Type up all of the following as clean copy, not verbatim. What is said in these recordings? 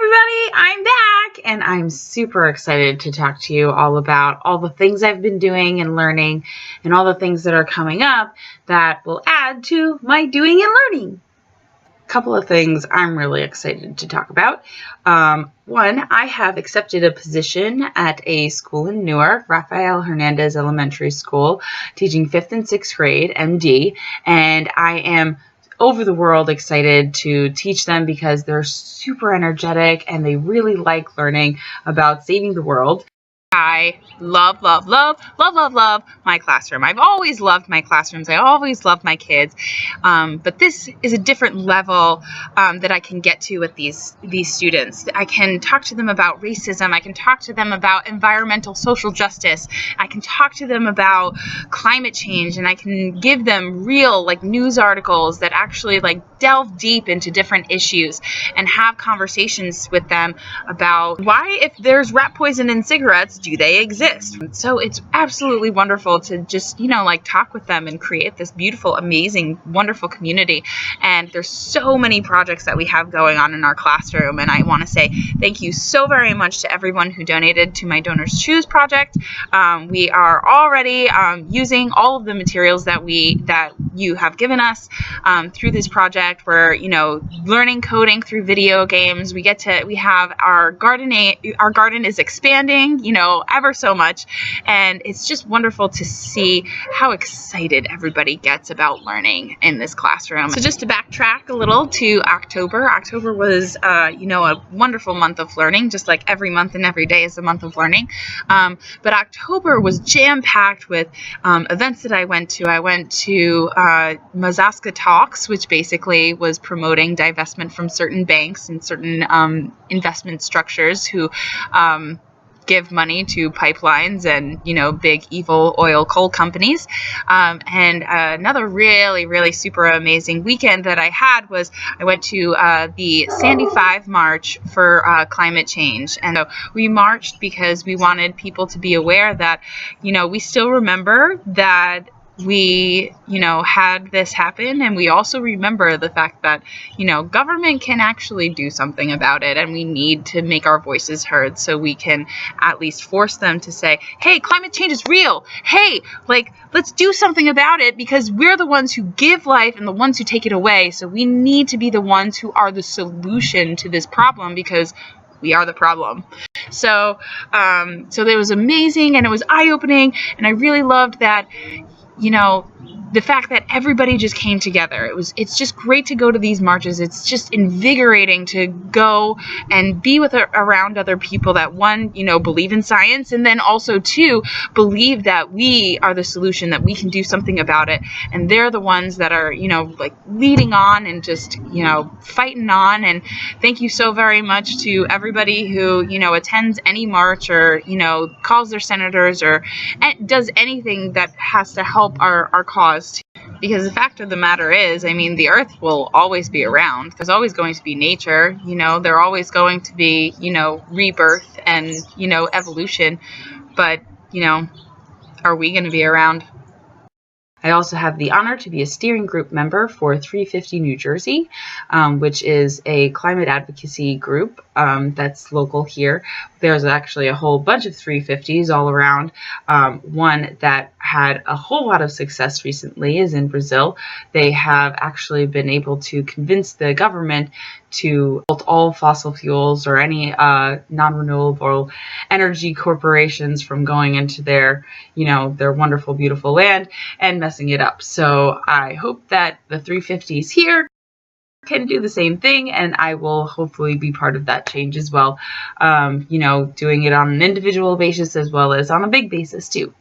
everybody, I'm back and I'm super excited to talk to you all about all the things I've been doing and learning and all the things that are coming up that will add to my doing and learning. A couple of things I'm really excited to talk about. One, I have accepted a position at a school in Newark, Rafael Hernandez Elementary School, teaching 5th and 6th grade, MD, and I am over the world excited to teach them because they're super energetic and they really like learning about saving the world. I love my classroom. I've always loved my classrooms. I always loved my kids. But this is a different level that I can get to with these students. I can talk to them about racism. I can talk to them about environmental social justice. I can talk to them about climate change, and I can give them real news articles that actually delve deep into different issues and have conversations with them about why, if there's rat poison in cigarettes, do they exist? So it's absolutely wonderful to just, talk with them and create this beautiful, amazing, wonderful community. And there's so many projects that we have going on in our classroom. And I want to say thank you so very much to everyone who donated to my DonorsChoose project. We are already using all of the materials that you have given us through this project. We're, learning coding through video games. We have our garden is expanding, ever so much. And it's just wonderful to see how excited everybody gets about learning in this classroom. So just to backtrack a little to October. October was, a wonderful month of learning, just like every month and every day is a month of learning. But October was jam-packed with events that I went to. I went to Mazaska Talks, which basically was promoting divestment from certain banks and certain investment structures who give money to pipelines and, big evil oil coal companies. And another really, really super amazing weekend that I had was I went to the Sandy 5 March for climate change. And so we marched because we wanted people to be aware that, we still remember that we, had this happen, and we also remember the fact that, government can actually do something about it, and we need to make our voices heard so we can at least force them to say, hey, climate change is real. Hey, let's do something about it, because we're the ones who give life and the ones who take it away. So we need to be the ones who are the solution to this problem, because we are the problem. So it was amazing, and it was eye-opening, and I really loved that, the fact that everybody just came together. It's just great to go to these marches. It's just invigorating to go and be around other people that, one, believe in science, and then also, two, believe that we are the solution, that we can do something about it. And they're the ones that are, leading on and just, fighting on. And thank you so very much to everybody who, attends any march or, calls their senators or does anything that has to help our cause. Because the fact of the matter is, the earth will always be around. There's always going to be nature, there always going to be, rebirth and, evolution. But, are we going to be around? I also have the honor to be a steering group member for 350 New Jersey, which is a climate advocacy group that's local here. There's actually a whole bunch of 350s all around. One that had a whole lot of success recently is in Brazil. They have actually been able to convince the government to halt all fossil fuels or any non-renewable energy corporations from going into their wonderful, beautiful land and messing it up. So I hope that the 350s here can do the same thing, and I will hopefully be part of that change as well, doing it on an individual basis as well as on a big basis too.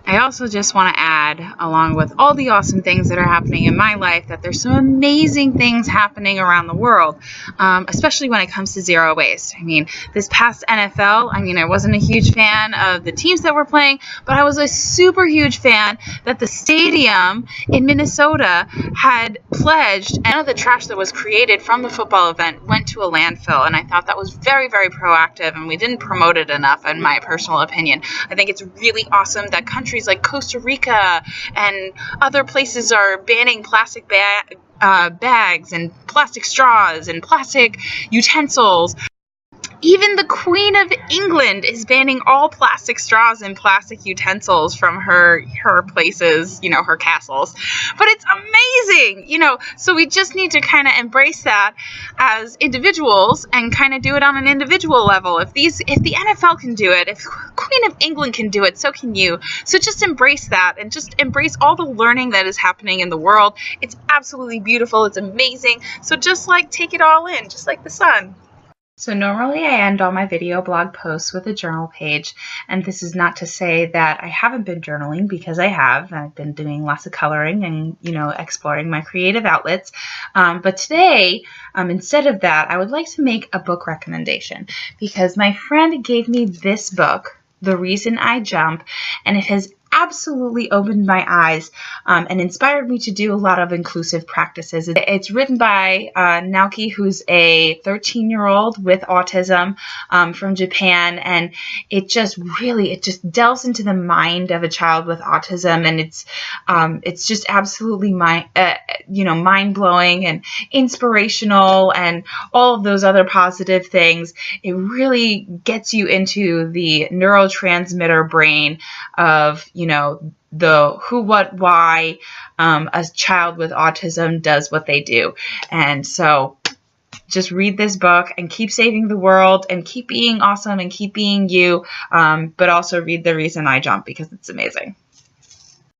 I also just want to add, along with all the awesome things that are happening in my life, that there's some amazing things happening around the world, especially when it comes to zero waste. This past NFL, I wasn't a huge fan of the teams that were playing, but I was a super huge fan that the stadium in Minnesota had pledged, and of the trash that was created from the football event went to a landfill. And I thought that was very, very proactive, and we didn't promote it enough, in my personal opinion. I think it's really awesome that countries like Costa Rica and other places are banning plastic bags and plastic straws and plastic utensils. Even the Queen of England is banning all plastic straws and plastic utensils from her places, you know, her castles. But it's amazing, you know, so we just need to kind of embrace that as individuals and kind of do it on an individual level. If the NFL can do it, if Queen of England can do it, so can you. So just embrace that and just embrace all the learning that is happening in the world. It's absolutely beautiful. It's amazing. So just like take it all in, just like the sun. So normally I end all my video blog posts with a journal page, and this is not to say that I haven't been journaling, because I have. I've been doing lots of coloring and, you know, exploring my creative outlets. But today, instead of that, I would like to make a book recommendation, because my friend gave me this book, The Reason I Jump, and it has absolutely opened my eyes and inspired me to do a lot of inclusive practices. It's written by Naoki, who's a 13-year-old with autism from Japan, and it just delves into the mind of a child with autism, and it's just absolutely mind-blowing and inspirational and all of those other positive things. It really gets you into the neurotransmitter brain of, you know, the who, what, why a child with autism does what they do. And so just read this book and keep saving the world and keep being awesome and keep being you, but also read The Reason I Jump, because it's amazing.